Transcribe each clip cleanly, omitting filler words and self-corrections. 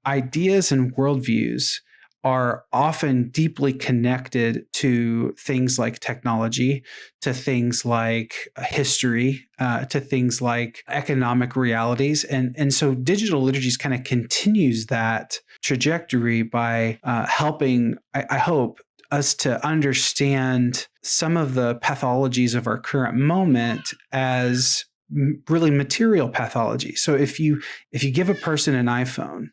ideas and worldviews are often deeply connected to things like technology, to things like history, to things like economic realities. And so Digital Liturgies kind of continues that trajectory by helping, I hope, us to understand some of the pathologies of our current moment as really material pathology. So if you give a person an iPhone,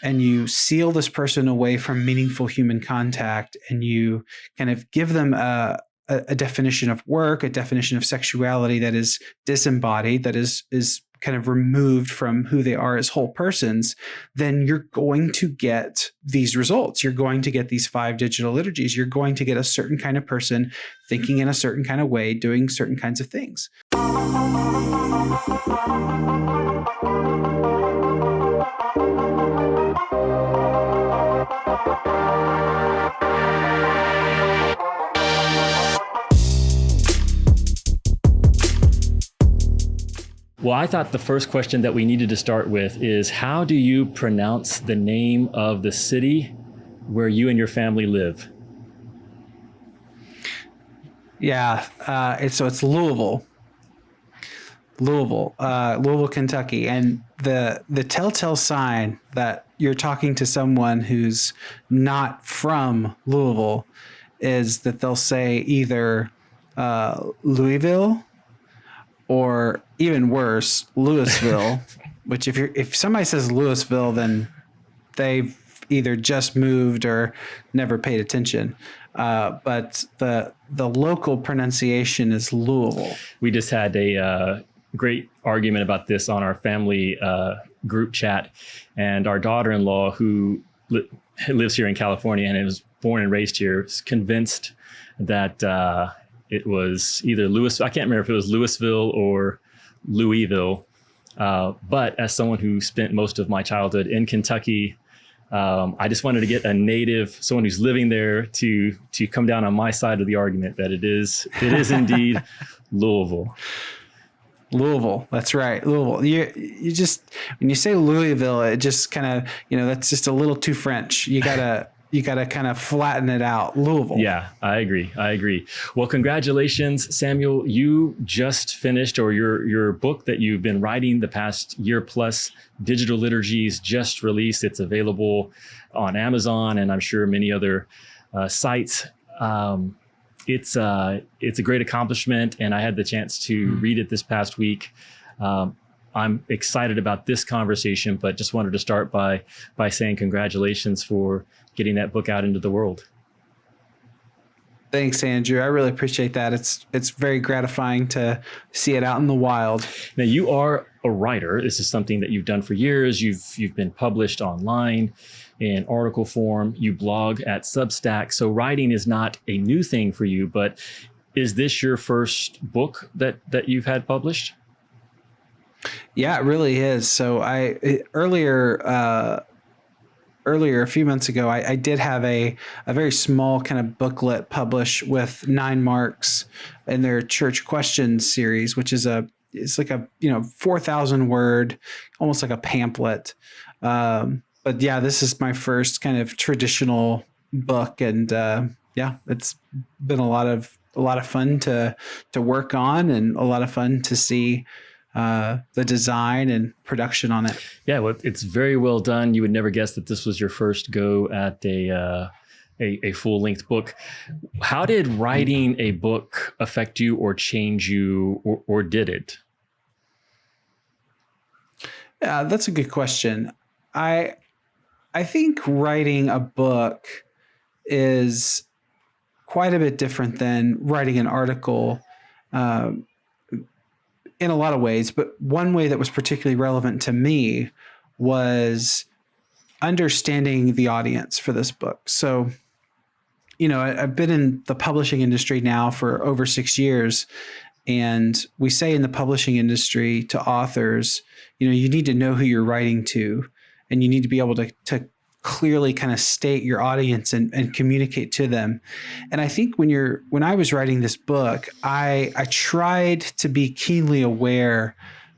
and you seal this person away from meaningful human contact, and you kind of give them a definition of work, a definition of sexuality that is disembodied, that is kind of removed from who they are as whole persons, then you're going to get these results. You're going to get these 5 digital liturgies. You're going to get a certain kind of person thinking in a certain kind of way, doing certain kinds of things. Well, I thought the first question that we needed to start with is, how do you pronounce the name of the city where you and your family live? Yeah, it's Louisville. Louisville, Kentucky. And the telltale sign that you're talking to someone who's not from Louisville is that they'll say either Louisville or, even worse, Louisville, which if somebody says Louisville, then they've either just moved or never paid attention. But the local pronunciation is Louisville. We just had a great argument about this on our family group chat, and our daughter-in-law, who lives here in California and was born and raised here, is convinced that it was either I can't remember if it was Louisville or Louisville. But as someone who spent most of my childhood in Kentucky, I just wanted to get a native, someone who's living there, to come down on my side of the argument that it is indeed Louisville. Louisville, that's right, Louisville. You just, when you say Louisville, it just kind of, that's just a little too French. You gotta kind of flatten it out. Louisville. Yeah, I agree. Well, congratulations, Samuel. You just finished, or your book that you've been writing the past year plus, Digital Liturgies, just released. It's available on Amazon and I'm sure many other sites. It's a great accomplishment, and I had the chance to read it this past week. I'm excited about this conversation, but just wanted to start by saying congratulations for getting that book out into the world. Thanks, Andrew. I really appreciate that. It's very gratifying to see it out in the wild. Now, you are a writer. This is something that you've done for years. You've been published online in article form. You blog at Substack. So writing is not a new thing for you, but is this your first book that you've had published? Yeah, it really is. So earlier, a few months ago, I did have a very small kind of booklet published with 9 marks in their Church Questions series, which is it's like a 4,000 word, almost like a pamphlet. But yeah, this is my first kind of traditional book, and it's been a lot of fun to work on, and a lot of fun to see the design and production on it. Yeah, well, it's very well done. You would never guess that this was your first go at a full-length book. How did writing a book affect you or change you, or did it? Yeah, that's a good question. I think writing a book is quite a bit different than writing an article, in a lot of ways, but one way that was particularly relevant to me was understanding the audience for this book. So, I've been in the publishing industry now for over 6 years, and we say in the publishing industry to authors, you need to know who you're writing to, and you need to be able to clearly kind of state your audience and communicate to them. And I think when I was writing this book, I tried to be keenly aware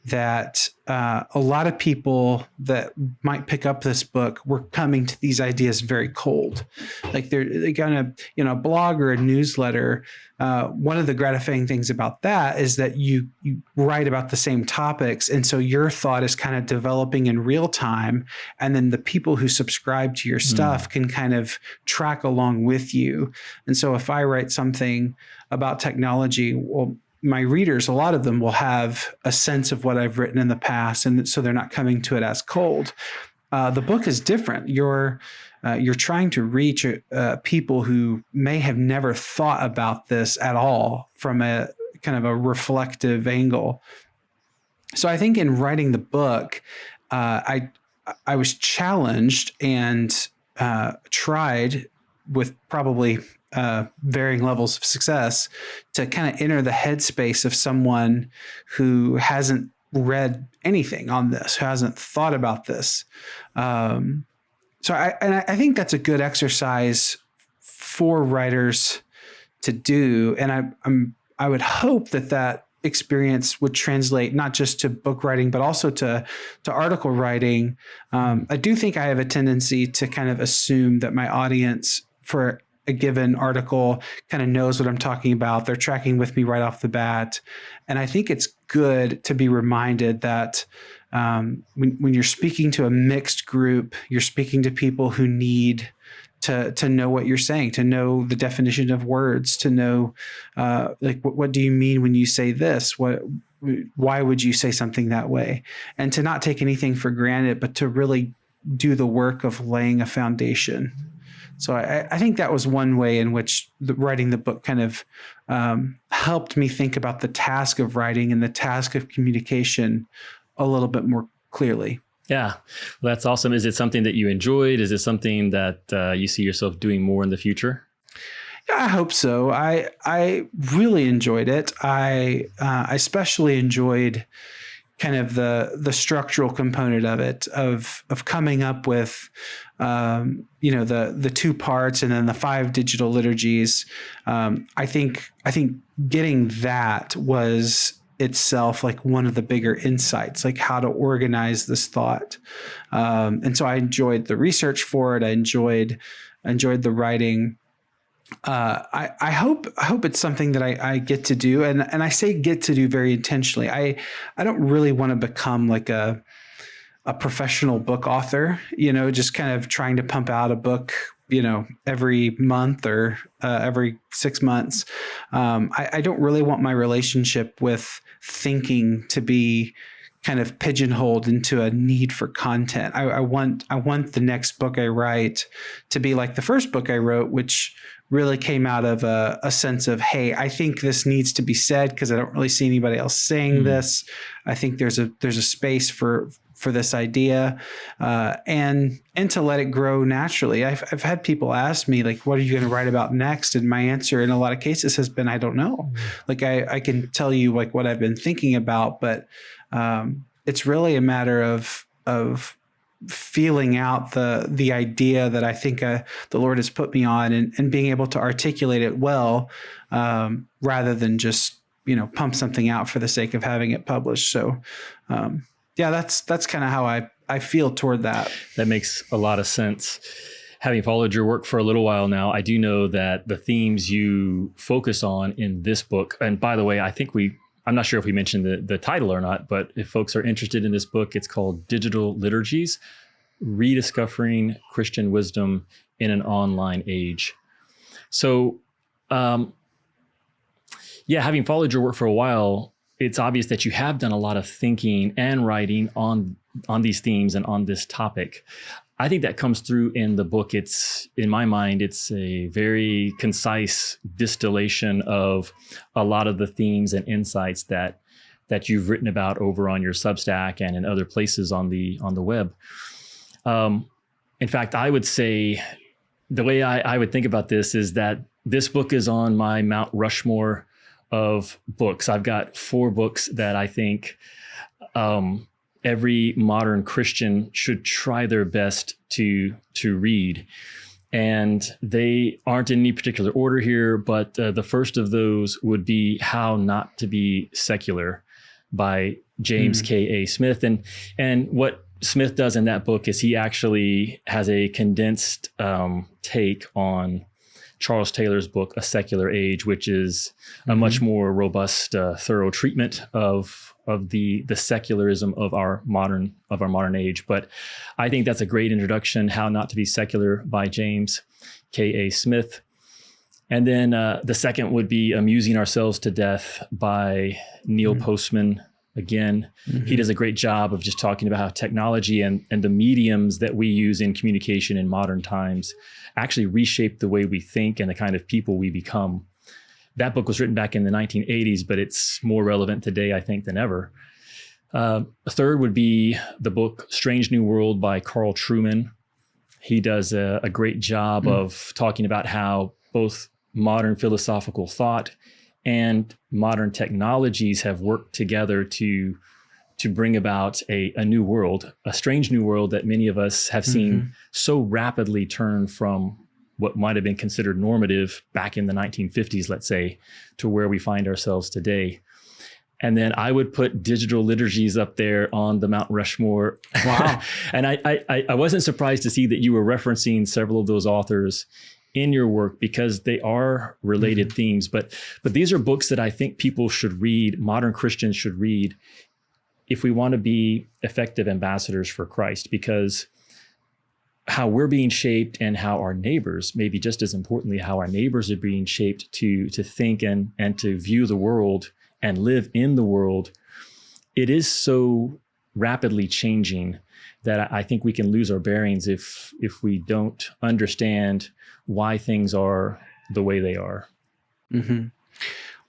that a lot of people that might pick up this book were coming to these ideas very cold. Like they're gonna, blog or a newsletter. One of the gratifying things about that is that you write about the same topics. And so your thought is kind of developing in real time. And then the people who subscribe to your stuff can kind of track along with you. And so if I write something about technology, well, my readers, a lot of them will have a sense of what I've written in the past. And so they're not coming to it as cold. The book is different. You're trying to reach people who may have never thought about this at all from a kind of a reflective angle. So I think in writing the book, I was challenged and tried with probably varying levels of success to kind of enter the headspace of someone who hasn't read anything on this, who hasn't thought about this. So I think that's a good exercise for writers to do. And I would hope that experience would translate not just to book writing, but also to article writing. I do think I have a tendency to kind of assume that my audience for a given article kind of knows what I'm talking about. They're tracking with me right off the bat. And I think it's good to be reminded that when you're speaking to a mixed group, you're speaking to people who need to know what you're saying, to know the definition of words, to know what do you mean when you say this? Why would you say something that way? And to not take anything for granted, but to really do the work of laying a foundation. So I think that was one way in which writing the book kind of helped me think about the task of writing and the task of communication a little bit more clearly. Yeah, well, that's awesome. Is it something that you enjoyed? Is it something that you see yourself doing more in the future? Yeah, I hope so. I really enjoyed it. I especially enjoyed kind of the structural component of it, of coming up with the 2 parts and then the 5 digital liturgies. I think getting that was itself like one of the bigger insights, like how to organize this thought. And so I enjoyed the research for it. I enjoyed the writing. I hope it's something that I get to do. And I say get to do very intentionally. I don't really want to become like a professional book author, just kind of trying to pump out a book, every month or every 6 months. I don't really want my relationship with thinking to be kind of pigeonholed into a need for content. I want the next book I write to be like the first book I wrote, which really came out of a sense of, hey, I think this needs to be said because I don't really see anybody else saying this. I think there's a space for this idea, and to let it grow naturally. I've had people ask me, like, what are you going to write about next? And my answer in a lot of cases has been, I don't know. Like I can tell you like what I've been thinking about, but it's really a matter of feeling out the idea that I think the Lord has put me on and being able to articulate it well, rather than just, pump something out for the sake of having it published. So, yeah, that's kind of how I feel toward that. That makes a lot of sense. Having followed your work for a little while now, I do know that the themes you focus on in this book, and by the way, I'm not sure if we mentioned the title or not, but if folks are interested in this book, it's called Digital Liturgies, Rediscovering Christian Wisdom in an Online Age. So, having followed your work for a while, it's obvious that you have done a lot of thinking and writing on these themes and on this topic. I think that comes through in the book. In my mind, it's a very concise distillation of a lot of the themes and insights that you've written about over on your Substack and in other places on the web. In fact, I would say the way I would think about this is that this book is on my Mount Rushmore of books. I've got 4 books that I think every modern Christian should try their best to read. And they aren't in any particular order here, but the first of those would be How Not to Be Secular by James K.A. Smith. And what Smith does in that book is he actually has a condensed take on Charles Taylor's book, A Secular Age, which is a much more robust, thorough treatment of the secularism of our modern age. But I think that's a great introduction, How Not to Be Secular by James K.A. Smith. And then the second would be Amusing Ourselves to Death by Neil Postman. Again, he does a great job of just talking about how technology and the mediums that we use in communication in modern times actually reshape the way we think and the kind of people we become. That book was written back in the 1980s, but it's more relevant today, I think, than ever. A third would be the book Strange New World by Carl Trueman. He does a great job of talking about how both modern philosophical thought and modern technologies have worked together to bring about a new world, a strange new world that many of us have seen so rapidly turn from what might have been considered normative back in the 1950s, let's say, to where we find ourselves today. And then I would put Digital Liturgies up there on the Mount Rushmore. Wow. And I wasn't surprised to see that you were referencing several of those authors in your work because they are related themes. But these are books that I think people should read, modern Christians should read, if we want to be effective ambassadors for Christ, because how we're being shaped and how our neighbors, maybe just as importantly, how our neighbors are being shaped to think and to view the world and live in the world, it is so rapidly changing that I think we can lose our bearings if we don't understand why things are the way they are.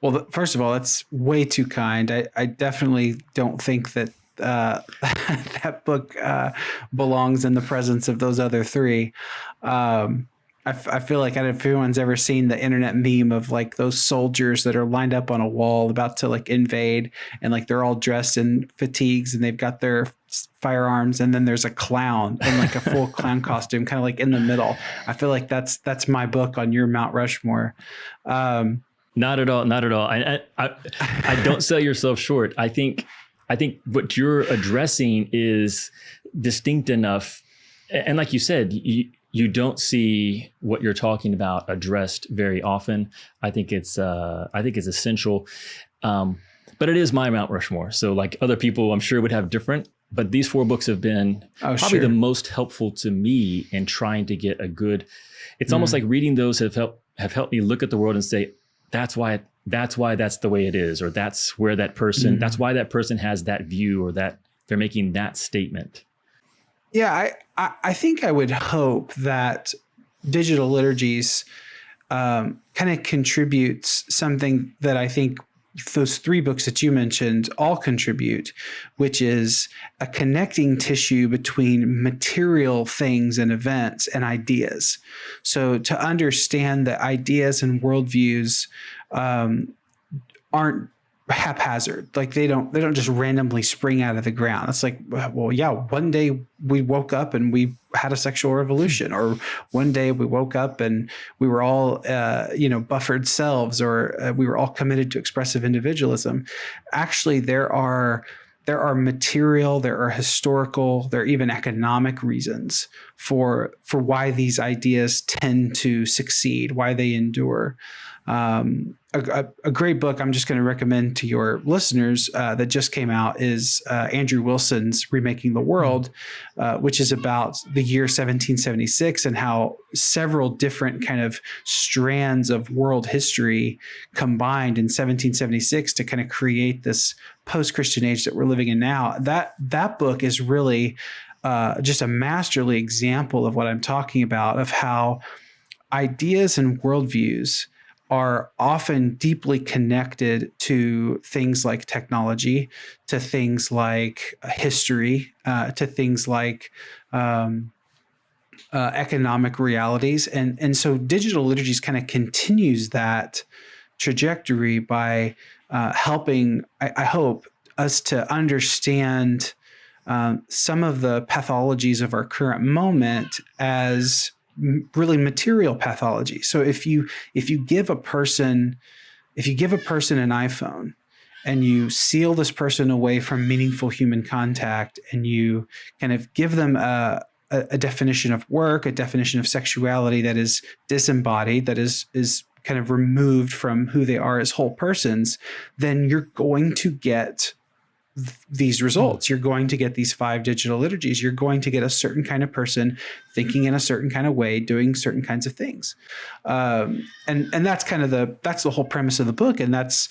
Well, first of all, that's way too kind. I definitely don't think that that book belongs in the presence of those other three. I feel like, I don't know if anyone's ever seen the internet meme of like those soldiers that are lined up on a wall about to like invade, and like they're all dressed in fatigues and they've got their firearms, and then there's a clown in like a full clown costume kind of like in the middle. I feel like that's my book on your Mount Rushmore. Not at all. Not at all. I don't sell yourself short. I think what you're addressing is distinct enough. And like you said, you don't see what you're talking about addressed very often. I think it's essential. But it is my Mount Rushmore. So like other people, I'm sure would have different, but these four books have been probably the most helpful to me in trying to get a good, it's almost like reading those have helped me look at the world and say, that's why that's the way it is, or that's where that person, that's why that person has that view, or that they're making that statement. Yeah, I think I would hope that Digital Liturgies kind of contributes something that I think those three books that you mentioned all contribute, which is a connecting tissue between material things and events and ideas. So to understand that ideas and worldviews aren't haphazard, like they don't just randomly spring out of the ground. It's like, well, yeah, one day we woke up and we had a sexual revolution, or one day we woke up and we were all buffered selves, or we were all committed to expressive individualism. Actually, there are material, there are historical, there are even economic reasons for why these ideas tend to succeed, why they endure. A great book I'm just going to recommend to your listeners that just came out is Andrew Wilson's Remaking the World, which is about the year 1776 and how several different kind of strands of world history combined in 1776 to kind of create this post-Christian age that we're living in now. That book is really just a masterly example of what I'm talking about, of how ideas and worldviews are often deeply connected to things like technology, to things like history, to things like economic realities. And so Digital Liturgies kind of continues that trajectory by helping, I hope, us to understand some of the pathologies of our current moment as really material pathology. So if you give a person an iPhone and you seal this person away from meaningful human contact, and you kind of give them a definition of work, a definition of sexuality that is disembodied, that is kind of removed from who they are as whole persons, then you're going to get these results. You're going to get these 5 digital liturgies. You're going to get a certain kind of person thinking in a certain kind of way, doing certain kinds of things. And that's kind of that's the whole premise of the book. And that's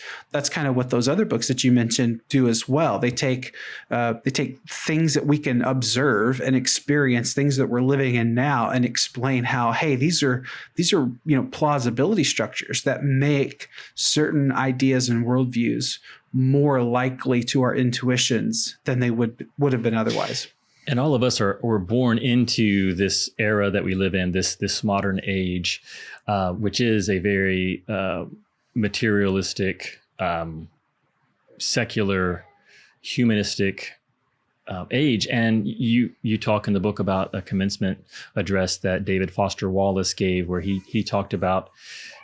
kind of what those other books that you mentioned do as well. They take things that we can observe and experience, things that we're living in now, and explain how, hey, these are plausibility structures that make certain ideas and worldviews more likely to our intuitions than they would have been otherwise. And all of us were born into this era that we live in, this modern age, which is a very materialistic, secular, humanistic age. And you talk in the book about a commencement address that David Foster Wallace gave, where he talked about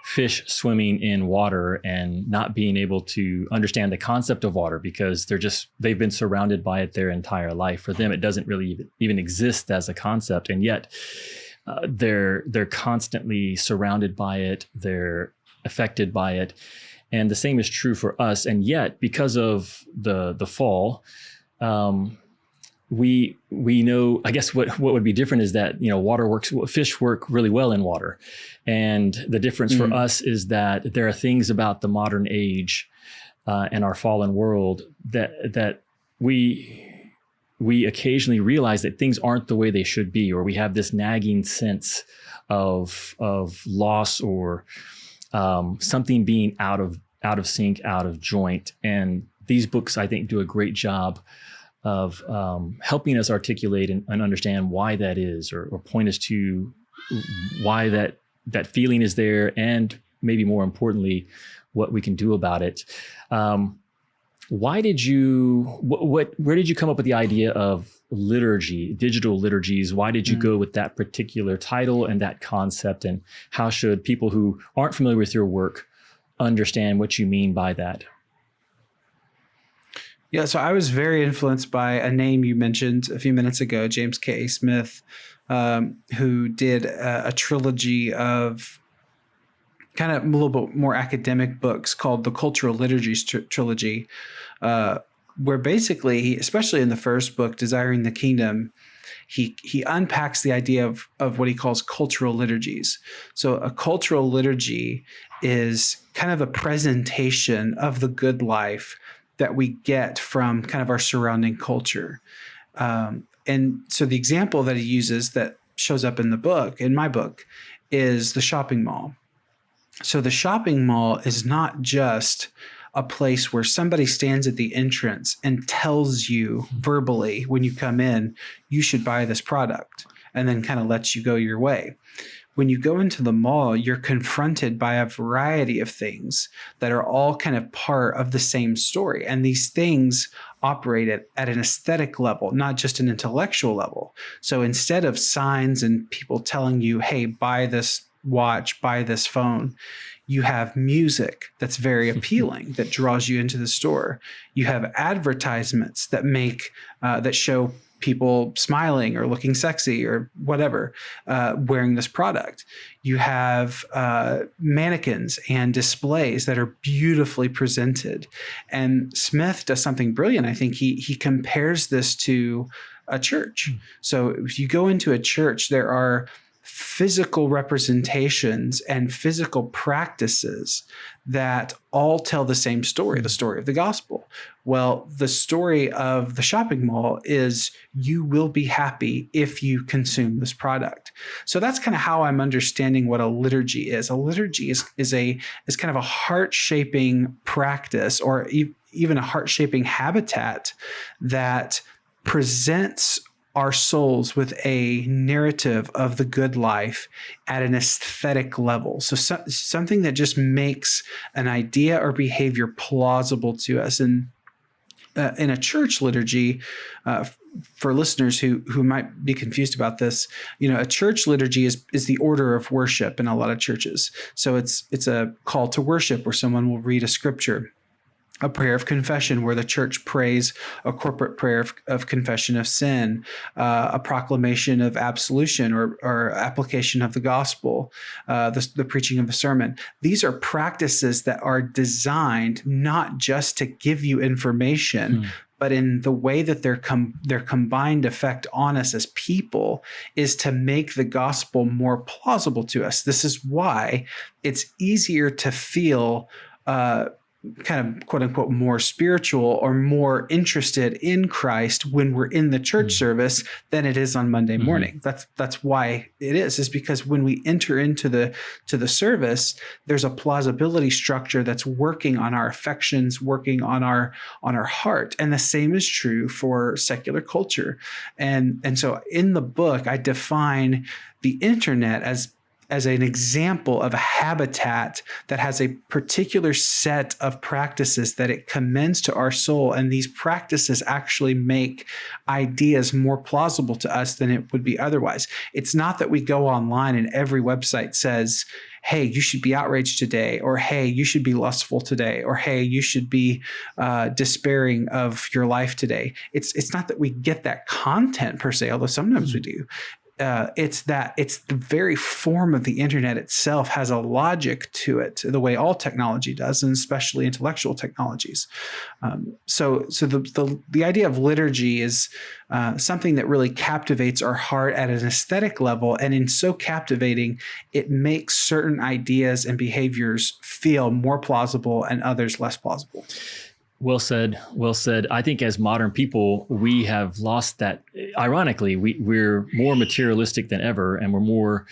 fish swimming in water and not being able to understand the concept of water because they've been surrounded by it their entire life. For them, it doesn't really even exist as a concept. And yet they're constantly surrounded by it. They're affected by it. And the same is true for us. And yet, because of the fall, we know, I guess what would be different is that, fish work really well in water. And the difference for us is that there are things about the modern age and our fallen world that we occasionally realize that things aren't the way they should be, or we have this nagging sense of loss or something being out of sync, out of joint. And these books, I think, do a great job of helping us articulate and understand why that is, or point us to why that feeling is there, and maybe more importantly, what we can do about it. Where did you come up with the idea of liturgy, digital liturgies? Why did you go with that particular title and that concept? And how should people who aren't familiar with your work understand what you mean by that? Yeah, so I was very influenced by a name you mentioned a few minutes ago, James K. Smith, who did a trilogy of kind of a little bit more academic books called the Cultural Liturgies trilogy, where basically, especially in the first book, Desiring the Kingdom, he unpacks the idea of what he calls cultural liturgies. So a cultural liturgy is kind of a presentation of the good life that we get from kind of our surrounding culture. And so the example that he uses that shows up in my book, is the shopping mall. So the shopping mall is not just a place where somebody stands at the entrance and tells you verbally when you come in, you should buy this product, and then kind of lets you go your way. When you go into the mall, you're confronted by a variety of things that are all kind of part of the same story. And these things operate at an aesthetic level, not just an intellectual level. So instead of signs and people telling you, hey, buy this watch, buy this phone, you have music that's very appealing that draws you into the store. You have advertisements that show people smiling or looking sexy or whatever, wearing this product. You have mannequins and displays that are beautifully presented. And Smith does something brilliant. I think he compares this to a church. So if you go into a church, there are physical representations and physical practices that all tell the same story, the story of the gospel. Well, the story of the shopping mall is you will be happy if you consume this product. So that's kind of how I'm understanding what a liturgy is. A liturgy is kind of a heart-shaping practice, or even a heart-shaping habitat that presents our souls with a narrative of the good life at an aesthetic level. So something that just makes an idea or behavior plausible to us. And in a church liturgy, for listeners who might be confused about this, a church liturgy is the order of worship in a lot of churches. So it's a call to worship where someone will read a scripture. a prayer of confession where the church prays a corporate prayer of confession of sin, a proclamation of absolution or application of the gospel, the preaching of a sermon. These are practices that are designed not just to give you information, but in the way that their combined effect on us as people is to make the gospel more plausible to us. This is why it's easier to feel kind of quote unquote more spiritual or more interested in Christ when we're in the church service than it is on Monday morning. That's why it is because when we enter into the service, there's a plausibility structure that's working on our affections, working on our heart. And the same is true for secular culture. And so in the book, I define the internet as an example of a habitat that has a particular set of practices that it commends to our soul. And these practices actually make ideas more plausible to us than it would be otherwise. It's not that we go online and every website says, hey, you should be outraged today, or hey, you should be lustful today, or hey, you should be despairing of your life today. It's not that we get that content per se, although sometimes we do. It's the very form of the internet itself has a logic to it, the way all technology does, and especially intellectual technologies. So the idea of liturgy is something that really captivates our heart at an aesthetic level, and in so captivating, it makes certain ideas and behaviors feel more plausible and others less plausible. Well said. Well said. I think as modern people, we have lost that. Ironically, we're more materialistic than ever, and we're more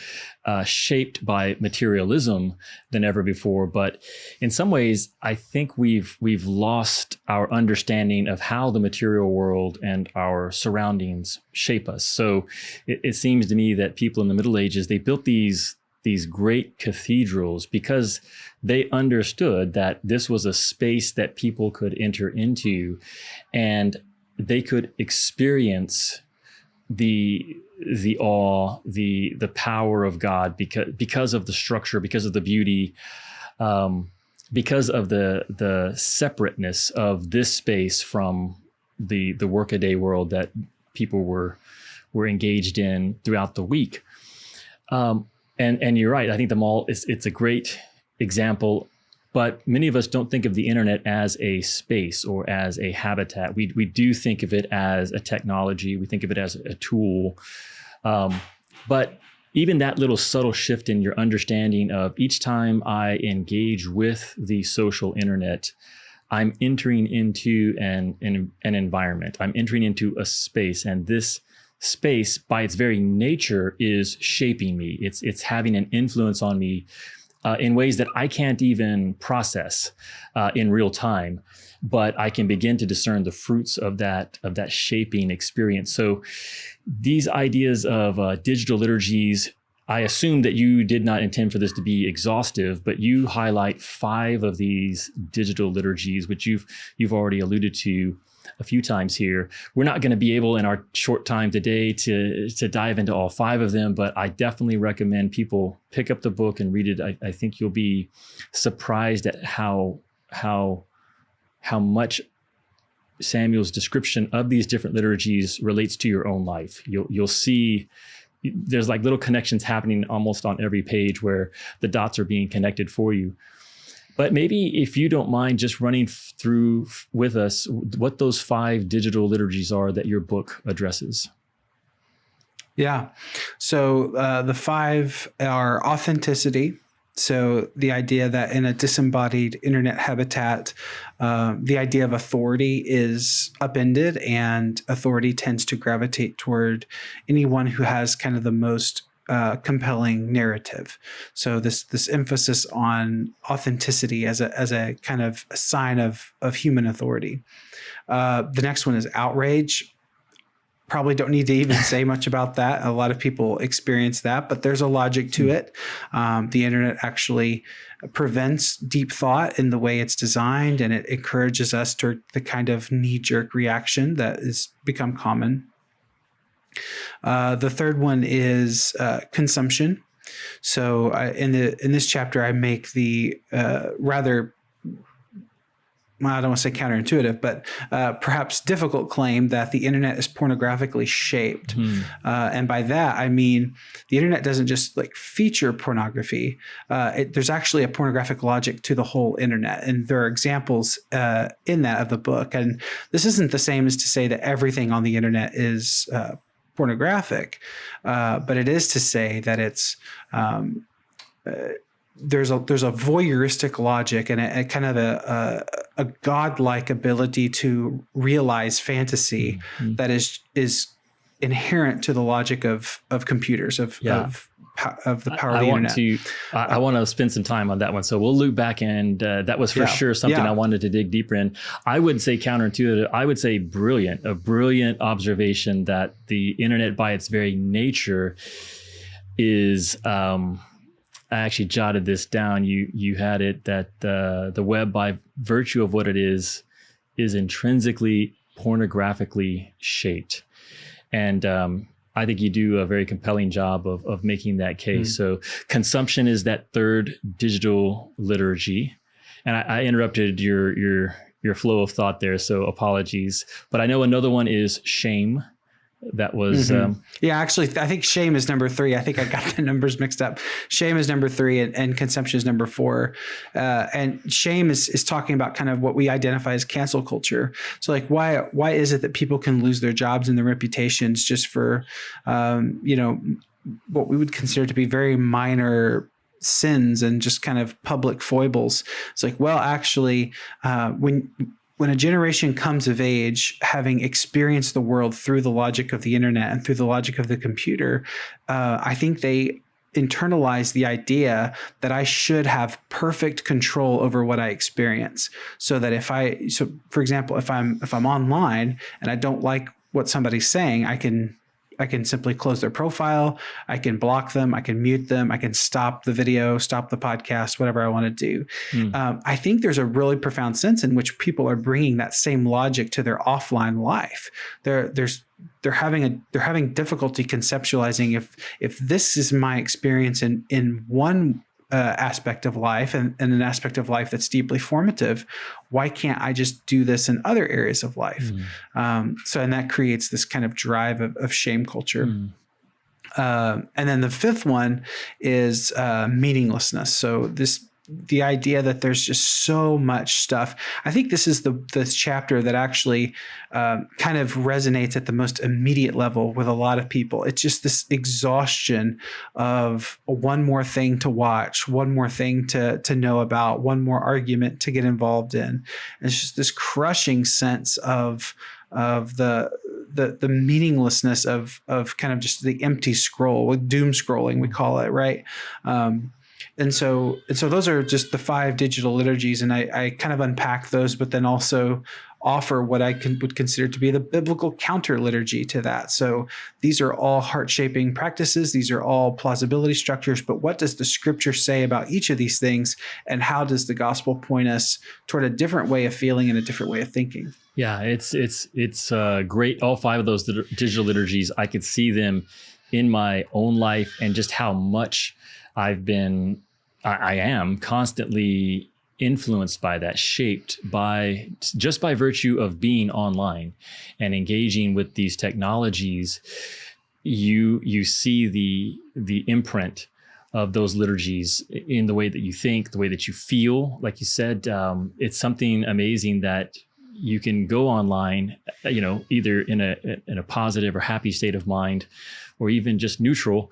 shaped by materialism than ever before. But in some ways, I think we've lost our understanding of how the material world and our surroundings shape us. So it seems to me that people in the Middle Ages, they built these great cathedrals because they understood that this was a space that people could enter into and they could experience the awe, the power of God because of the structure, because of the beauty, because of the separateness of this space from the workaday world that people were engaged in throughout the week. And you're right. I think the mall it's a great example, but many of us don't think of the internet as a space or as a habitat. We do think of it as a technology. We think of it as a tool. But even that little subtle shift in your understanding of each time I engage with the social internet, I'm entering into an environment. I'm entering into a space, and this space by its very nature is shaping me. It's having an influence on me in ways that I can't even process in real time, but I can begin to discern the fruits of that shaping experience. So these ideas of digital liturgies, I assume that you did not intend for this to be exhaustive, but you highlight 5 of these digital liturgies, which you've already alluded to a few times here. We're not going to be able in our short time today to dive into all 5 of them, but I definitely recommend people pick up the book and read it. I think you'll be surprised at how much Samuel's description of these different liturgies relates to your own life. You'll see there's like little connections happening almost on every page where the dots are being connected for you. But maybe if you don't mind just running through with us what those 5 digital liturgies are that your book addresses. Yeah. So the 5 are authenticity. So the idea that in a disembodied internet habitat, the idea of authority is upended, and authority tends to gravitate toward anyone who has kind of the most compelling narrative. So this emphasis on authenticity as a kind of a sign of human authority. The next one is outrage. Probably don't need to even say much about that. A lot of people experience that, but there's a logic to it. The internet actually prevents deep thought in the way it's designed, and it encourages us to the kind of knee-jerk reaction that has become common. The third one is consumption. So in this chapter, I make the rather well, I don't want to say counterintuitive, but perhaps difficult claim that the internet is pornographically shaped. And by that, I mean, the internet doesn't just like feature pornography. There's actually a pornographic logic to the whole internet. And there are examples in that of the book. And this isn't the same as to say that everything on the internet is pornographic, but it is to say that it's there's a voyeuristic logic and a kind of a godlike ability to realize fantasy that is inherent to the logic of computers, of the power of the internet. I want to spend some time on that one. So we'll loop back, and that was for sure something I wanted to dig deeper in. I would say counterintuitive. I would say a brilliant observation that the internet by its very nature is, I actually jotted this down. You had it that the web, by virtue of what it is intrinsically pornographically shaped. And I think you do a very compelling job of making that case. So consumption is that third digital liturgy. And I interrupted your flow of thought there, so apologies. But I know another one is shame. That was actually, I think shame is number 3. I think I got the numbers mixed up. Shame is number 3 and consumption is number 4. And shame is talking about kind of what we identify as cancel culture. So like why is it that people can lose their jobs and their reputations just for what we would consider to be very minor sins and just kind of public foibles? It's like, well, actually, when a generation comes of age, having experienced the world through the logic of the internet and through the logic of the computer, I think they internalize the idea that I should have perfect control over what I experience. So that for example, if I'm online and I don't like what somebody's saying, I can simply close their profile. I can block them. I can mute them. I can stop the video, stop the podcast, whatever I want to do. I think there's a really profound sense in which people are bringing that same logic to their offline life. They're having difficulty conceptualizing if this is my experience in one aspect of life and an aspect of life that's deeply formative, why can't I just do this in other areas of life? And that creates this kind of drive of shame culture. And then the 5th one is meaninglessness. So the idea that there's just so much stuff. I think this is the chapter that actually kind of resonates at the most immediate level with a lot of people. It's just this exhaustion of one more thing to watch, one more thing to know about, one more argument to get involved in. And it's just this crushing sense of the meaninglessness of kind of just the empty scroll, with doom scrolling, we call it, right? And so those are just the 5 digital liturgies, and I kind of unpack those, but then also offer what I would consider to be the biblical counter liturgy to that. So these are all heart-shaping practices. These are all plausibility structures. But what does the scripture say about each of these things, and how does the gospel point us toward a different way of feeling and a different way of thinking? Yeah, it's great. All 5 of those digital liturgies, I could see them in my own life, and just how much I am constantly influenced by that, shaped by virtue of being online and engaging with these technologies. You see the imprint of those liturgies in the way that you think, the way that you feel. Like you said, it's something amazing that you can go online, either in a positive or happy state of mind, or even just neutral,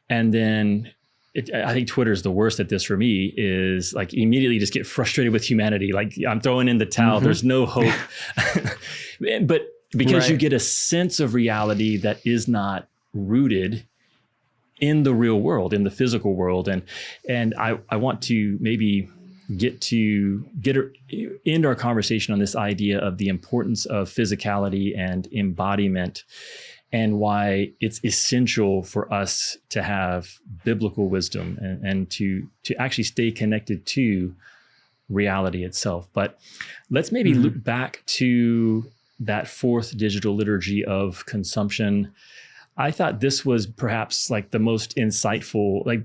and then I think Twitter is the worst at this for me, is like immediately just get frustrated with humanity. Like I'm throwing in the towel. There's no hope. But because you get a sense of reality that is not rooted in the real world, in the physical world. And I want to maybe end our conversation on this idea of the importance of physicality and embodiment, and why it's essential for us to have biblical wisdom and to actually stay connected to reality itself. But let's maybe loop back to that 4th digital liturgy of consumption. I thought this was perhaps like the most insightful.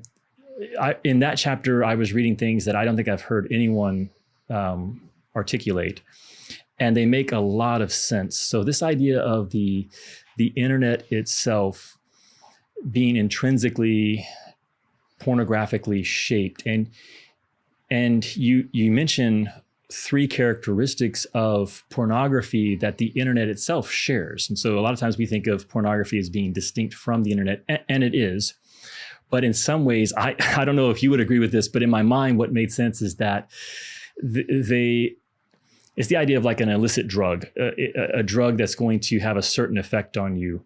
In that chapter, I was reading things that I don't think I've heard anyone articulate, and they make a lot of sense. So this idea of the internet itself being intrinsically pornographically shaped, and you mention three characteristics of pornography that the internet itself shares. And so a lot of times we think of pornography as being distinct from the internet, and it is. But in some ways, I don't know if you would agree with this, but in my mind, what made sense is that it's the idea of like an illicit drug, a drug that's going to have a certain effect on you.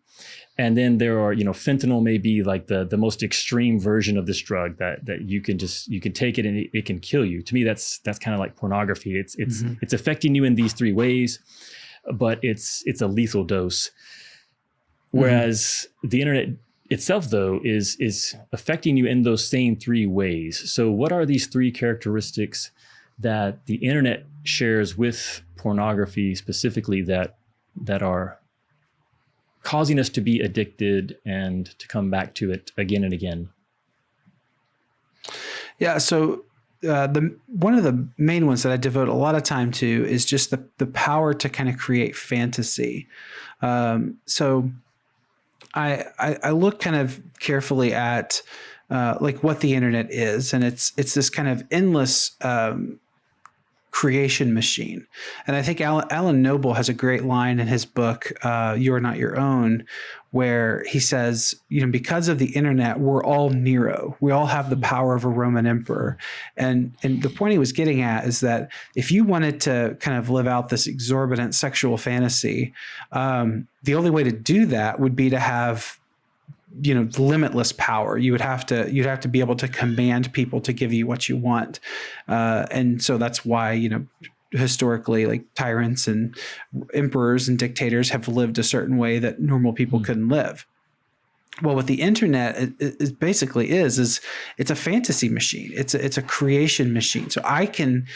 And then there are, fentanyl may be like the most extreme version of this drug that you can take it and it can kill you. To me, that's kind of like pornography. It's affecting you in these three ways, but it's a lethal dose. Whereas the internet itself, though, is affecting you in those same three ways. So what are these three characteristics that the internet shares with pornography specifically that are causing us to be addicted and to come back to it again and again? Yeah. So one of the main ones that I devote a lot of time to is just the power to kind of create fantasy. So I look kind of carefully at like what the internet is, and it's this kind of endless creation machine. And I think Alan Noble has a great line in his book, You Are Not Your Own, where he says, because of the internet, we're all Nero. We all have the power of a Roman emperor. And the point he was getting at is that if you wanted to kind of live out this exorbitant sexual fantasy, the only way to do that would be to have limitless power. You'd have to be able to command people to give you what you want. And so that's why, historically, like tyrants and emperors and dictators have lived a certain way that normal people couldn't live. Well, what the internet it basically is it's a fantasy machine. It's a creation machine. So I can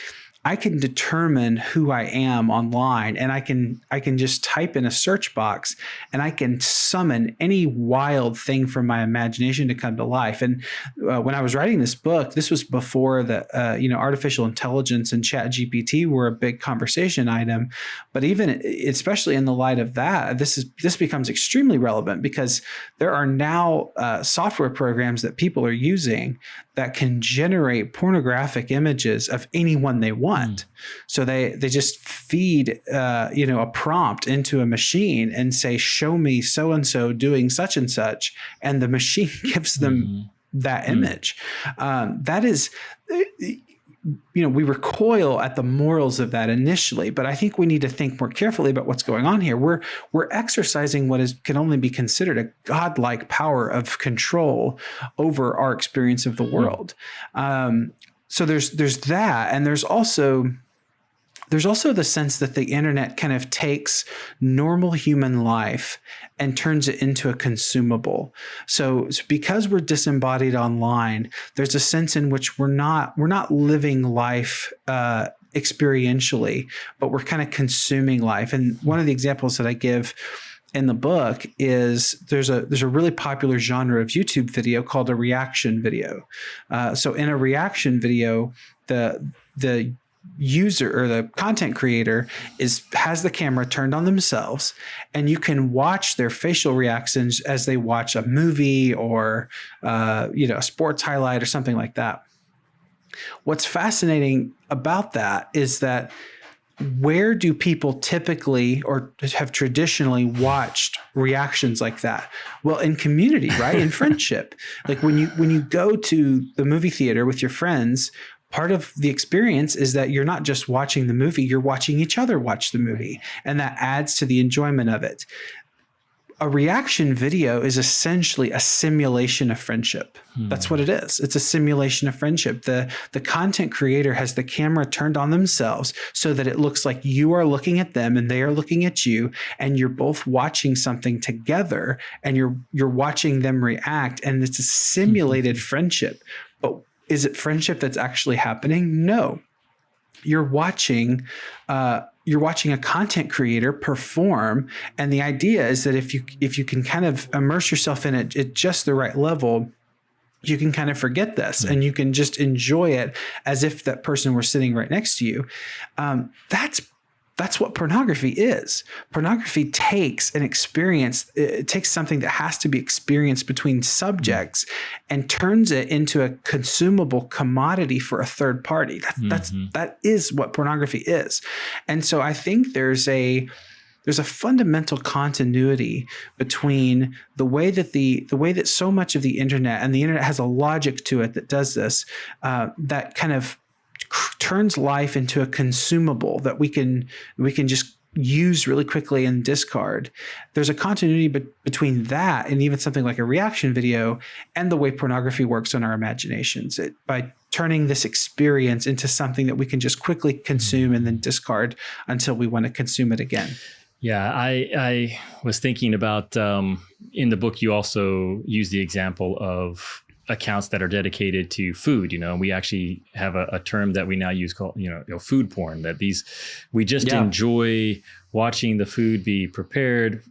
determine who I am online, and I can just type in a search box and I can summon any wild thing from my imagination to come to life. And when I was writing this book, this was before the artificial intelligence and ChatGPT were a big conversation item. But even especially in the light of that, this becomes extremely relevant because there are now software programs that people are using that can generate pornographic images of anyone they want. So they just feed a prompt into a machine and say, show me so-and-so doing such and such, and the machine gives them that image. That is, we recoil at the morals of that initially, but I think we need to think more carefully about what's going on here. We're exercising what can only be considered a godlike power of control over our experience of the world. So there's that, and there's also the sense that the internet kind of takes normal human life and turns it into a consumable. So because we're disembodied online, there's a sense in which we're not living life experientially, but we're kind of consuming life. And one of the examples that I give in the book is there's a really popular genre of YouTube video called a reaction video. So in a reaction video, the user or the content creator has the camera turned on themselves, and you can watch their facial reactions as they watch a movie or a sports highlight or something like that. What's fascinating about that is that where do people typically or have traditionally watched reactions like that? Well, in community, right? In friendship. Like when you go to the movie theater with your friends, part of the experience is that you're not just watching the movie, you're watching each other watch the movie, and that adds to the enjoyment of it. A reaction video is essentially a simulation of friendship. That's what it is. It's a simulation of friendship. The content creator has the camera turned on themselves so that it looks like you are looking at them and they are looking at you, and you're both watching something together, and you're watching them react, and it's a simulated friendship. But is it friendship that's actually happening? No. You're watching a content creator perform, and the idea is that if you can kind of immerse yourself in it at just the right level, you can kind of forget this and you can just enjoy it as if that person were sitting right next to you. That's what pornography is. Pornography takes an experience, it takes something that has to be experienced between subjects and turns it into a consumable commodity for a third party. That is what pornography is. And so I think there's a fundamental continuity between the way that so much of the internet, and the internet has a logic to it that does this, that kind of turns life into a consumable that we can just use really quickly and discard. There's a continuity between that and even something like a reaction video and the way pornography works on our imaginations. By turning this experience into something that we can just quickly consume and then discard until we want to consume it again. Yeah, I was thinking about, in the book, you also use the example of accounts that are dedicated to food. We actually have a term that we now use called, food porn, that we just enjoy watching the food be prepared,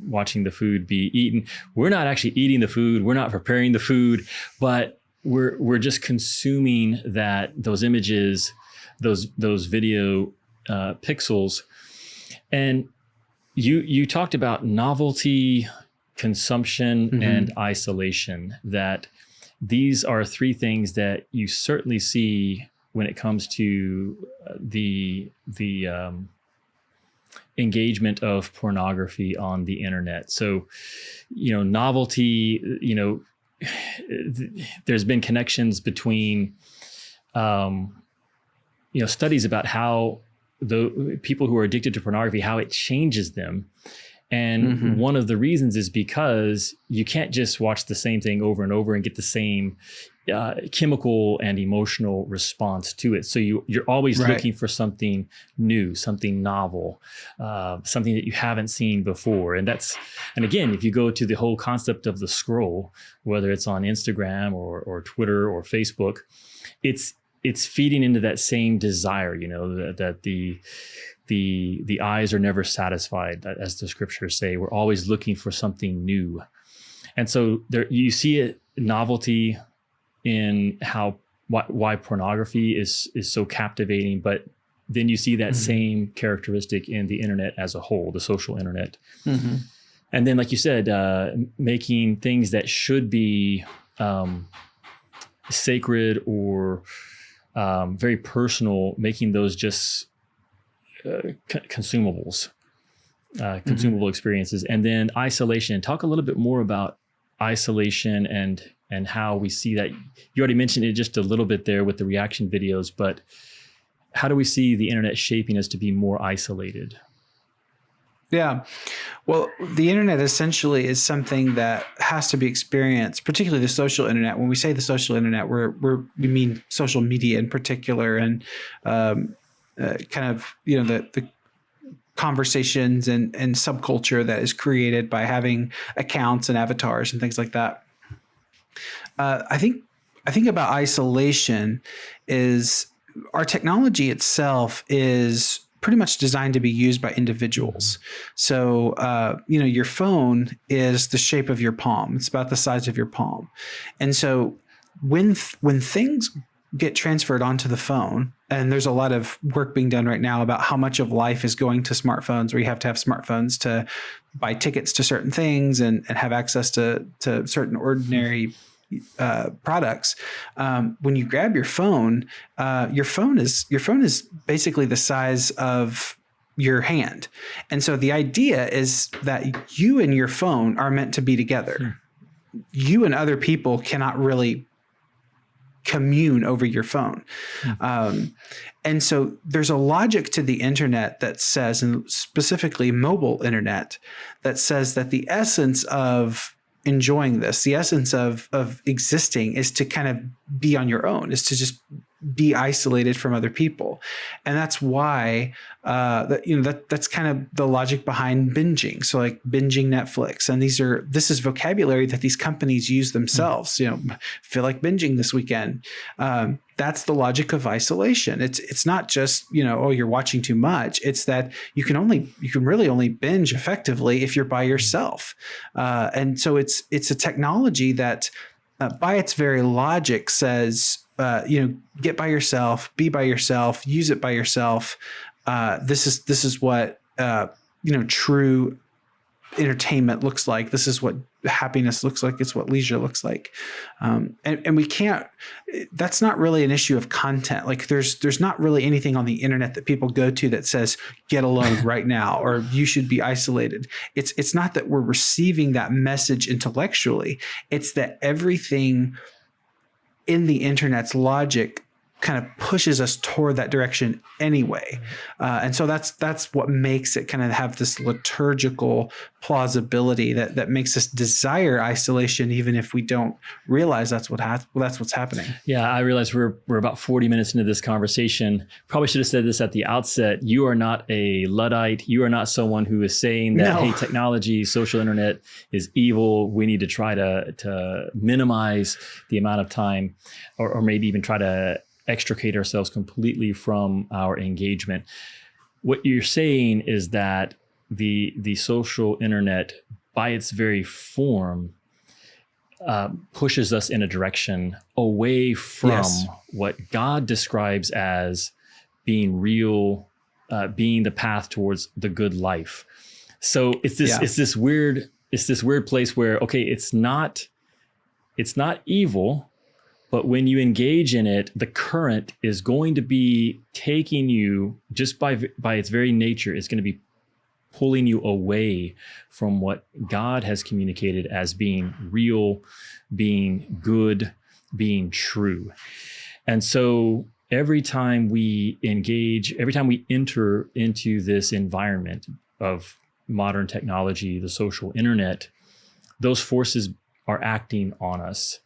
watching the food be eaten. We're not actually eating the food. We're not preparing the food, but we're just consuming those images, those video pixels. And you talked about novelty, consumption, and isolation, that these are three things that you certainly see when it comes to the engagement of pornography on the internet. So, novelty, there's been connections between, studies about how the people who are addicted to pornography, how it changes them. And one of the reasons is because you can't just watch the same thing over and over and get the same chemical and emotional response to it. So you're always looking for something new, something novel, something that you haven't seen before. And again, if you go to the whole concept of the scroll, whether it's on Instagram or Twitter or Facebook, it's feeding into that same desire, that the eyes are never satisfied, as the scriptures say. We're always looking for something new. And so you see a novelty in why pornography is so captivating, but then you see that same characteristic in the internet as a whole, the social internet. And then, like you said, making things that should be sacred or very personal, making those just consumables, consumable experiences. And then isolation. Talk a little bit more about isolation and how we see that. You already mentioned it just a little bit there with the reaction videos, but how do we see the internet shaping us to be more isolated? Yeah. Well, the internet essentially is something that has to be experienced, particularly the social internet. When we say the social internet, we mean social media in particular, and kind of, the conversations and subculture that is created by having accounts and avatars and things like that. I think about isolation is our technology itself is pretty much designed to be used by individuals. So, your phone is the shape of your palm. It's about the size of your palm. And so when things get transferred onto the phone, and there's a lot of work being done right now about how much of life is going to smartphones, where you have to have smartphones to buy tickets to certain things and have access to certain ordinary products. When you grab your phone is basically the size of your hand. And so the idea is that you and your phone are meant to be together. You and other people cannot really commune over your phone. And so there's a logic to the internet that says, and specifically mobile internet, that says that the essence of enjoying this, the essence of existing, is to kind of be on your own, is to just be isolated from other people. And that's why that's kind of the logic behind binging. So like binging Netflix, and this is vocabulary that these companies use themselves. Feel like binging this weekend. That's the logic of isolation. It's not just, you're watching too much. It's that you can really only binge effectively if you're by yourself. And so it's a technology that by its very logic says, get by yourself, be by yourself, use it by yourself. This is what true entertainment looks like. This is what happiness looks like. It's what leisure looks like. And we can't, that's not really an issue of content. Like there's not really anything on the internet that people go to that says, get alone right now, or you should be isolated. It's not that we're receiving that message intellectually. It's that everything in the internet's logic kind of pushes us toward that direction anyway. And so that's what makes it kind of have this liturgical plausibility that makes us desire isolation, even if we don't realize that's what's happening. Yeah, I realize we're about 40 minutes into this conversation. Probably should have said this at the outset. You are not a Luddite. You are not someone who is saying that, hey, technology, social internet is evil. We need to try to minimize the amount of time or maybe even try to extricate ourselves completely from our engagement. What you're saying is that the social internet, by its very form, pushes us in a direction away from what God describes as being real, being the path towards the good life. So it's this weird place where, okay, it's not evil. But when you engage in it, the current is going to be taking you, just by its very nature, it's going to be pulling you away from what God has communicated as being real, being good, being true. And so every time we enter into this environment of modern technology, the social internet, those forces are acting on us.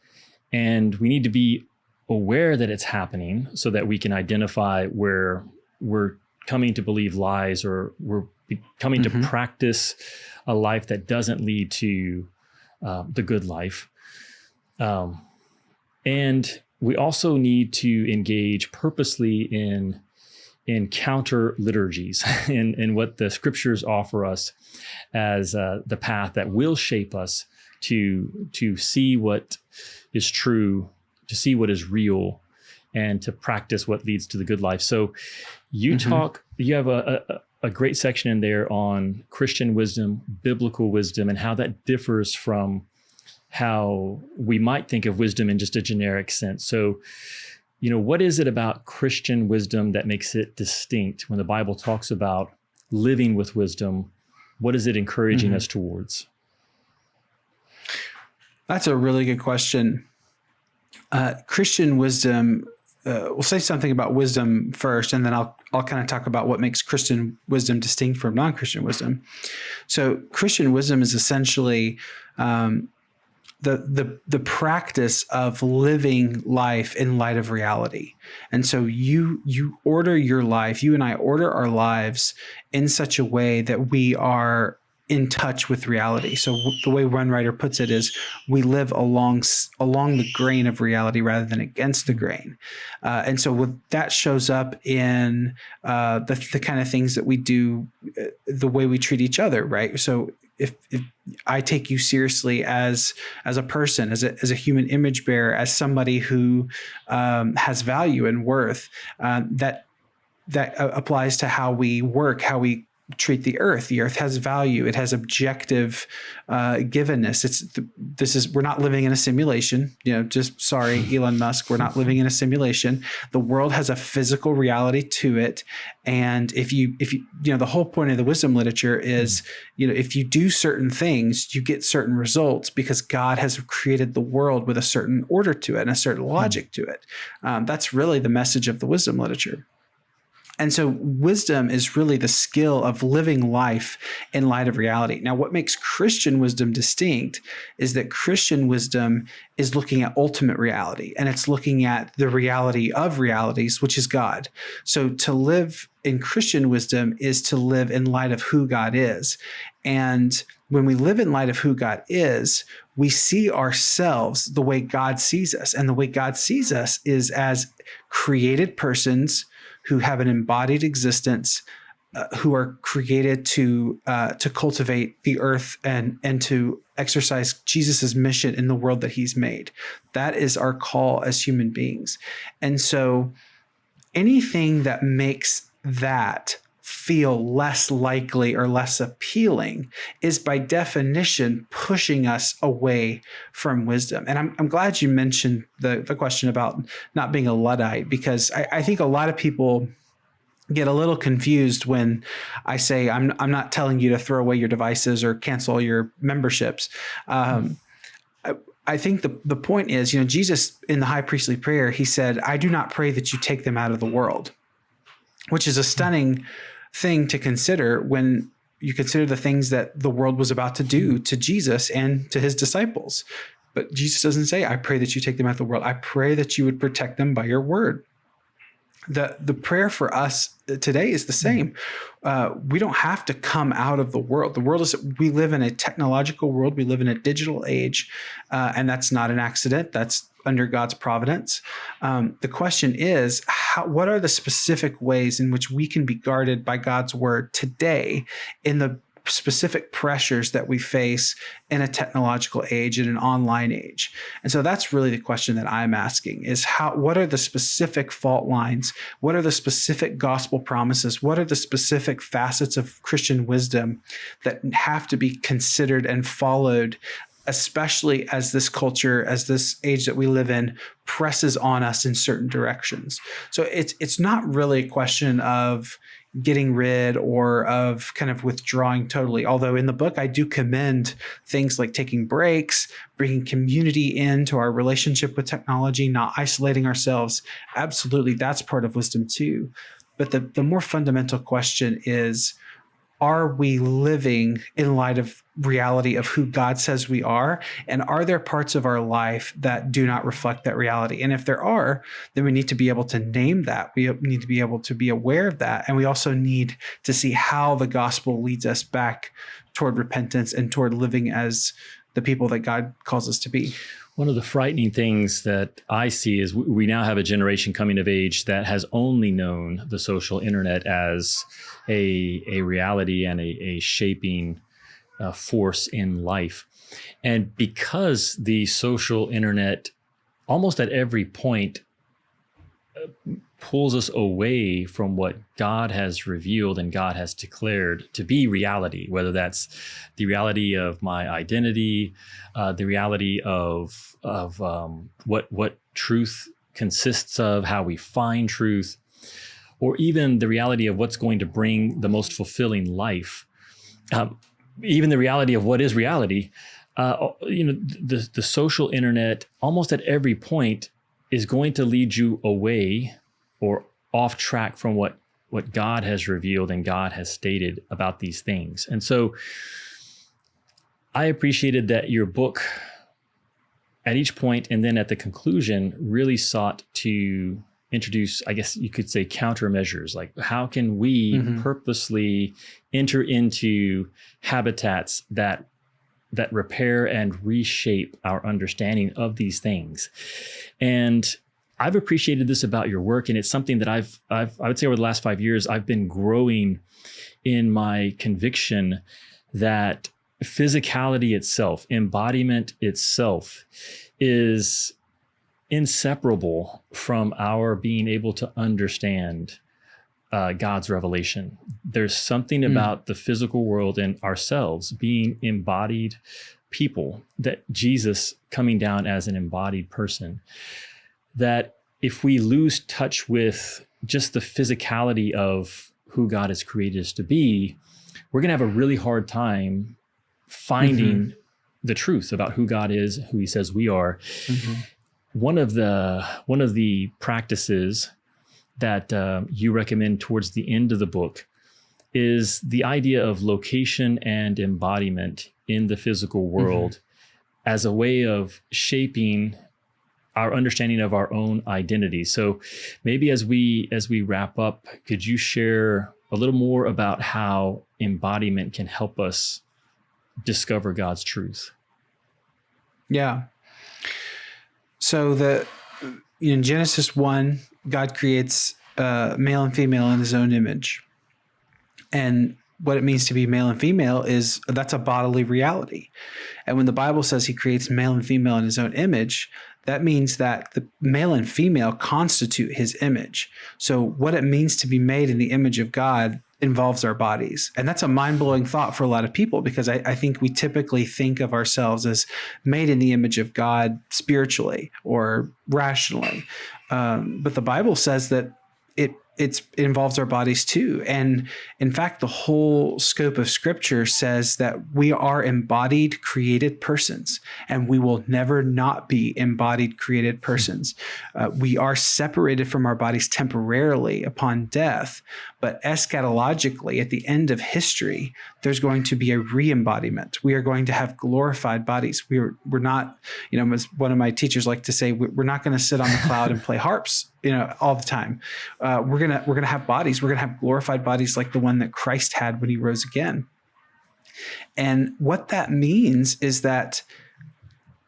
And we need to be aware that it's happening so that we can identify where we're coming to believe lies, or we're coming to practice a life that doesn't lead to the good life. And we also need to engage purposely in counter liturgies and what the scriptures offer us as the path that will shape us to see what is true, to see what is real, and to practice what leads to the good life. So you have a great section in there on Christian wisdom, biblical wisdom, and how that differs from how we might think of wisdom in just a generic sense. So, what is it about Christian wisdom that makes it distinct? When the Bible talks about living with wisdom, what is it encouraging us towards? That's a really good question. Christian wisdom, we'll say something about wisdom first, and then I'll kind of talk about what makes Christian wisdom distinct from non-Christian wisdom. So Christian wisdom is essentially the practice of living life in light of reality. And so you order your life, you and I order our lives in such a way that we are in touch with reality. So the way one writer puts it is, we live along the grain of reality rather than against the grain. And so that shows up in the kind of things that we do, the way we treat each other, right? So if I take you seriously as a person, as a human image bearer, as somebody who has value and worth, that applies to how we work, how we treat the earth. The earth has value. It has objective givenness. We're not living in a simulation. Sorry, Elon Musk, we're not living in a simulation. The world has a physical reality to it. And if you the whole point of the wisdom literature is, if you do certain things, you get certain results because God has created the world with a certain order to it and a certain logic to it. That's really the message of the wisdom literature. And so wisdom is really the skill of living life in light of reality. Now, what makes Christian wisdom distinct is that Christian wisdom is looking at ultimate reality, and it's looking at the reality of realities, which is God. So to live in Christian wisdom is to live in light of who God is. And when we live in light of who God is, we see ourselves the way God sees us. And the way God sees us is as created persons who have an embodied existence who are created to cultivate the earth and to exercise Jesus's mission in the world that he's made. That is our call as human beings. And so anything that makes that feel less likely or less appealing is by definition pushing us away from wisdom. And I'm glad you mentioned the question about not being a Luddite, because I think a lot of people get a little confused when I say I'm not telling you to throw away your devices or cancel your memberships. I think the point is, Jesus in the high priestly prayer, he said, "I do not pray that you take them out of the world," which is a stunning thing to consider when you consider the things that the world was about to do to Jesus and to his disciples. But Jesus doesn't say, "I pray that you take them out of the world. I pray that you would protect them by your word." The prayer for us today is the same. We don't have to come out of the world. We live in a technological world. We live in a digital age, and that's not an accident. That's under God's providence. The question is, what are the specific ways in which we can be guarded by God's word today in the specific pressures that we face in a technological age, in an online age? And so that's really the question that I'm asking is what are the specific fault lines? What are the specific gospel promises? What are the specific facets of Christian wisdom that have to be considered and followed, especially as this culture, as this age that we live in presses on us in certain directions? So it's not really a question of getting rid or of kind of withdrawing totally. Although in the book, I do commend things like taking breaks, bringing community into our relationship with technology, not isolating ourselves. Absolutely, that's part of wisdom too. But the more fundamental question is, are we living in light of reality of who God says we are? And are there parts of our life that do not reflect that reality? And if there are, then we need to be able to name that. We need to be able to be aware of that. And we also need to see how the gospel leads us back toward repentance and toward living as the people that God calls us to be. One of the frightening things that I see is we now have a generation coming of age that has only known the social internet as a reality and a shaping force in life. And because the social internet almost at every point pulls us away from what God has revealed and God has declared to be reality, whether that's the reality of my identity, the reality of what truth consists of, how we find truth, or even the reality of what's going to bring the most fulfilling life, even the reality of what is reality. The social internet almost at every point is going to lead you away or off track from what God has revealed and God has stated about these things. And so I appreciated that your book at each point and then at the conclusion really sought to introduce, I guess you could say, countermeasures. Like, how can we purposely enter into habitats that repair and reshape our understanding of these things? And I've appreciated this about your work, and it's something that I would say over the last 5 years, I've been growing in my conviction that physicality itself, embodiment itself, is inseparable from our being able to understand God's revelation. There's something about the physical world and ourselves being embodied people, that Jesus coming down as an embodied person, that if we lose touch with just the physicality of who God has created us to be, we're going to have a really hard time finding the truth about who God is, who he says we are. One of the practices that you recommend towards the end of the book is the idea of location and embodiment in the physical world as a way of shaping our understanding of our own identity. So maybe as we wrap up, could you share a little more about how embodiment can help us discover God's truth? Yeah. So in Genesis 1, God creates male and female in his own image. And what it means to be male and female is that's a bodily reality. And when the Bible says he creates male and female in his own image, that means that the male and female constitute his image. So what it means to be made in the image of God involves our bodies. And that's a mind-blowing thought for a lot of people, because I think we typically think of ourselves as made in the image of God spiritually or rationally. But the Bible says that it involves our bodies too. And in fact, the whole scope of Scripture says that we are embodied, created persons, and we will never not be embodied, created persons. We are separated from our bodies temporarily upon death, but eschatologically, at the end of history, there's going to be a re-embodiment. We are going to have glorified bodies. We're not, as one of my teachers like to say, we're not going to sit on the cloud and play harps, all the time. We're gonna have bodies. We're gonna have glorified bodies like the one that Christ had when he rose again. And what that means is that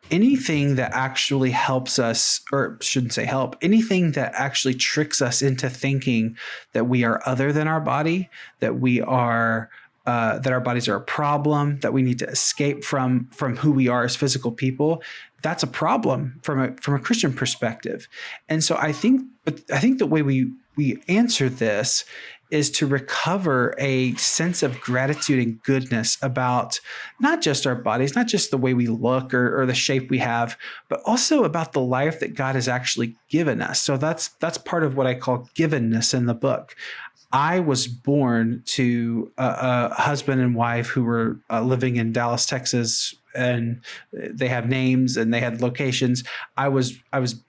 anything that actually helps us, or shouldn't say help, anything that actually tricks us into thinking that we are other than our body, that we are that our bodies are a problem, that we need to escape from who we are as physical people, that's a problem from a Christian perspective. And so I think the way we answer this is to recover a sense of gratitude and goodness about not just our bodies, not just the way we look or the shape we have, but also about the life that God has actually given us. So that's part of what I call givenness in the book. I was born to a husband and wife who were living in Dallas, Texas, and they have names and they had locations. I was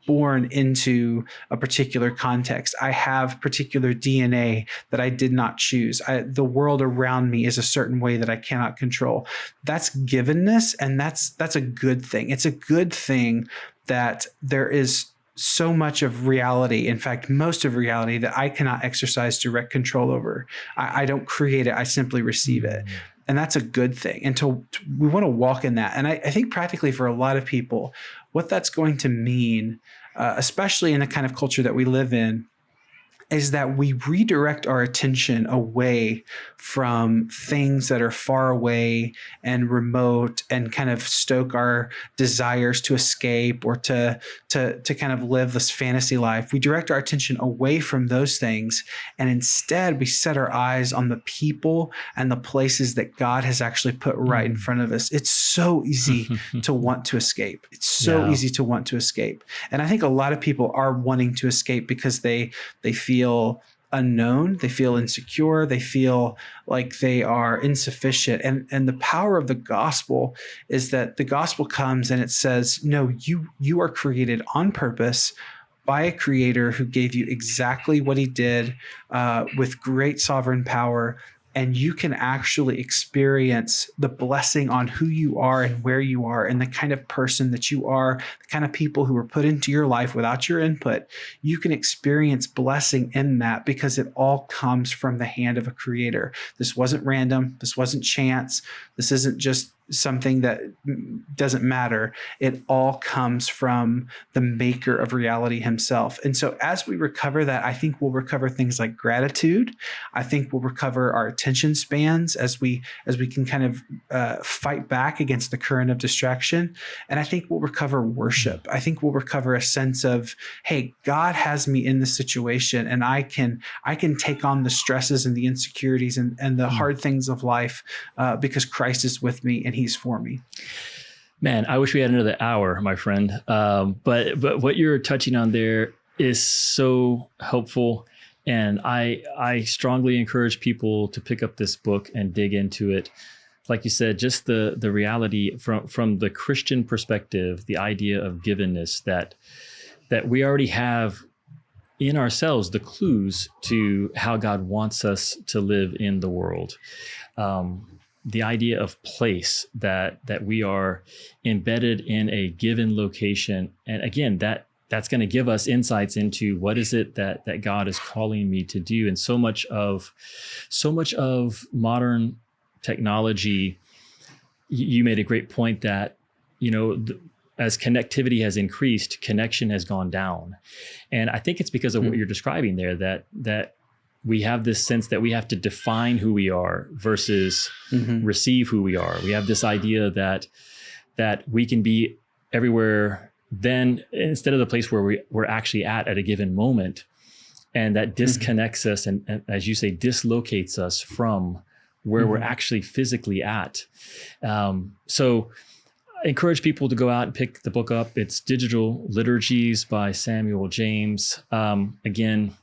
born into a particular context. I have particular DNA that I did not choose. The world around me is a certain way that I cannot control. That's givenness, and that's a good thing. It's a good thing that there is so much of reality, in fact, most of reality, that I cannot exercise direct control over. I don't create it. I simply receive it. And that's a good thing. And we want to walk in that. And I think practically for a lot of people, what that's going to mean, especially in the kind of culture that we live in, is that we redirect our attention away from things that are far away and remote and kind of stoke our desires to escape or to kind of live this fantasy life. We direct our attention away from those things, and instead we set our eyes on the people and the places that God has actually put right in front of us. It's so easy to want to escape. It's so easy to want to escape. And I think a lot of people are wanting to escape because they feel unknown, they feel insecure, they feel like they are insufficient. And the power of the gospel is that the gospel comes and it says, no, you are created on purpose by a creator who gave you exactly what he did with great sovereign power. And you can actually experience the blessing on who you are and where you are and the kind of person that you are, the kind of people who were put into your life without your input. You can experience blessing in that because it all comes from the hand of a creator. This wasn't random. This wasn't chance. This isn't just something that doesn't matter. It all comes from the maker of reality himself. And so as we recover that, I think we'll recover things like gratitude. I think we'll recover our attention spans as we can kind of fight back against the current of distraction. And I think we'll recover worship. I think we'll recover a sense of, hey, God has me in this situation, and I can take on the stresses and the insecurities and the hard things of life because Christ is with me and he's for me. Man, I wish we had another hour, my friend. But what you're touching on there is so helpful. And I strongly encourage people to pick up this book and dig into it. Like you said, just the reality from the Christian perspective, the idea of givenness, that we already have in ourselves the clues to how God wants us to live in the world. The idea of place, that we are embedded in a given location. And again, that's going to give us insights into what is it that God is calling me to do. And so much of modern technology, you made a great point that, as connectivity has increased, connection has gone down. And I think it's because of what you're describing there, that we have this sense that we have to define who we are versus receive who we are. We have this idea that we can be everywhere then instead of the place where we're actually at a given moment. And that disconnects us and, as you say, dislocates us from where we're actually physically at. So I encourage people to go out and pick the book up. It's Digital Liturgies by Samuel James. Again,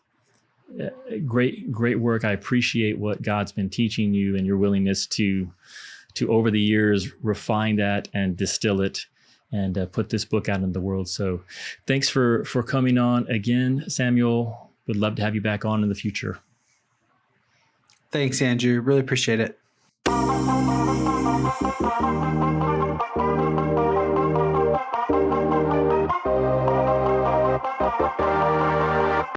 great work. I appreciate what God's been teaching you and your willingness to over the years refine that and distill it and put this book out in the world. So thanks for coming on again, Samuel. Would love to have you back on in the future. Thanks, Andrew. Really appreciate it.